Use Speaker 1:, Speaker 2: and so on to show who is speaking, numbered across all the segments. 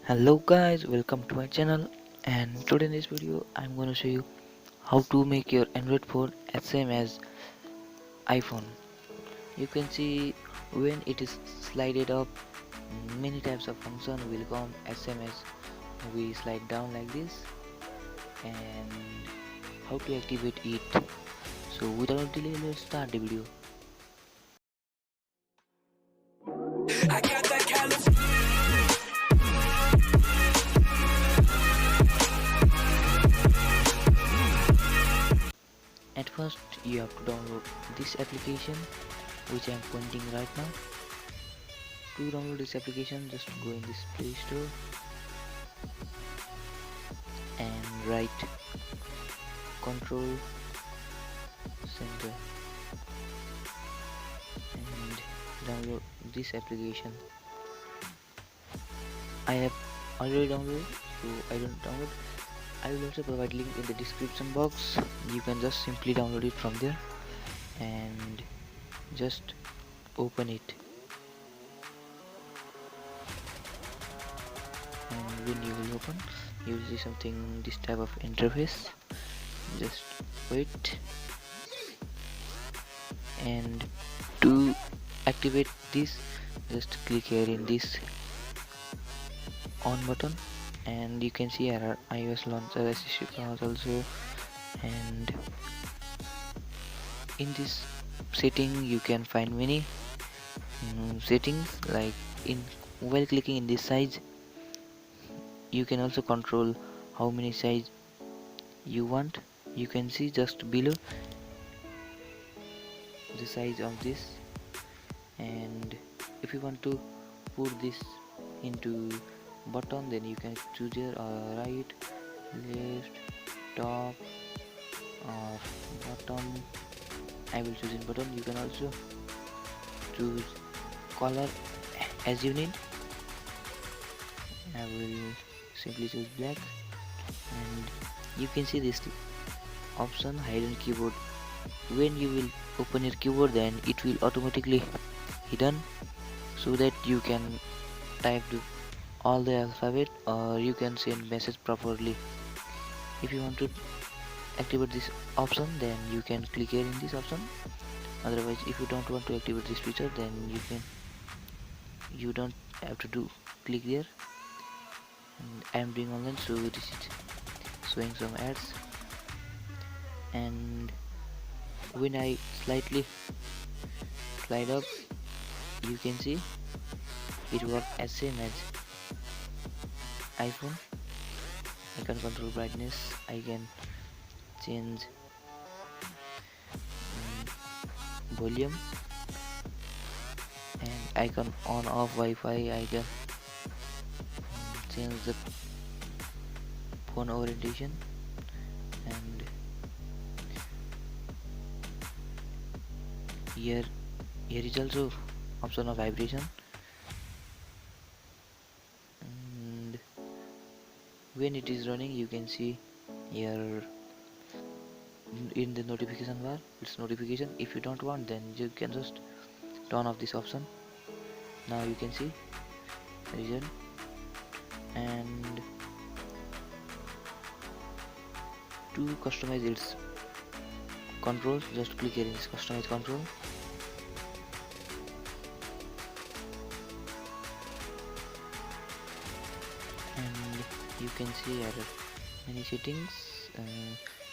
Speaker 1: Hello guys, welcome to my channel, and today in this video I'm going to show you how to make your Android phone as same as iPhone. You can see when it is slided up, many types of function will come as same as we slide down like this, and how to activate it. So without delay, let's start the video. I got that At first you have to download this application which I am pointing right now. To download this application, just go in this Play Store and write Control Center and download this application. I have already downloaded, so I don't download. I will also provide link in the description box. You can just simply download it from there and just open it. And when you will open, you will see something this type of interface. Just wait, and to activate this, just click here in this on button, and you can see here are iOS launcher assistive also, and in this setting you can find many settings, like in while clicking in this size you can also control how many size you want. You can see just below the size of this, and if you want to put this into button, then you can choose here right, left, top or bottom. I will choose in button. You can also choose color as you need. I will simply choose black, and you can see this option hidden keyboard. When you will open your keyboard, then it will automatically hidden, so that you can type all the alphabet or you can send message properly. If you want to activate this option, then you can click here in this option. Otherwise, if you don't want to activate this feature, then you don't have to do click there. And I am doing online, so this is showing some ads, and when I slightly slide up, you can see it works as same as iPhone. I can control brightness, I can change volume, and I can on off Wi-Fi. I can change the phone orientation, and here is also option of vibration, and when it is running you can see here in the notification bar it's notification. If you don't want, then you can just turn off this option. Now you can see region, and to customize its controls, just click here in this customize control, and you can see here many settings.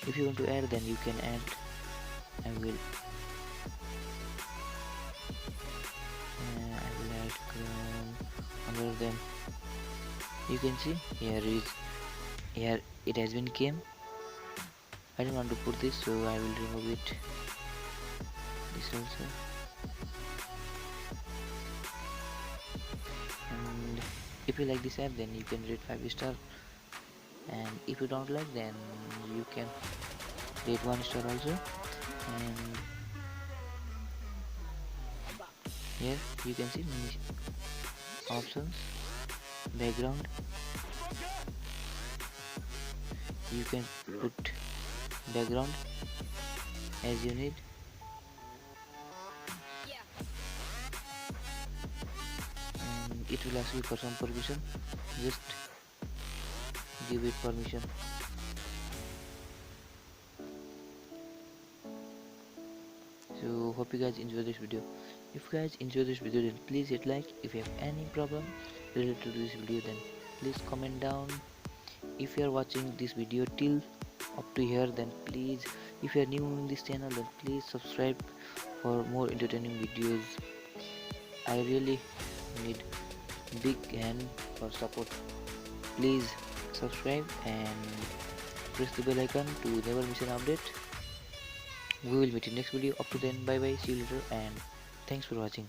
Speaker 1: If you want to add, then you can add. I will add Chrome. Other than, you can see here it has been came. I don't want to put this, so I will remove it. This also, and if you like this app, then you can rate 5 star, and if you don't like, then you can rate 1 star also. And here you can see many options. Background, you can put background as you need, and it will ask you for some permission. Just give it permission. So hope you guys enjoy this video. If you guys enjoy this video, then please hit like. If you have any problem related to this video, then please comment down. If you are watching this video till up to here, then please, if you are new in this channel, then please subscribe for more entertaining videos. I really need big hand for support. Please subscribe and press the bell icon to never miss an update. We will meet in next video. Up to then, bye bye, see you later, and thanks for watching.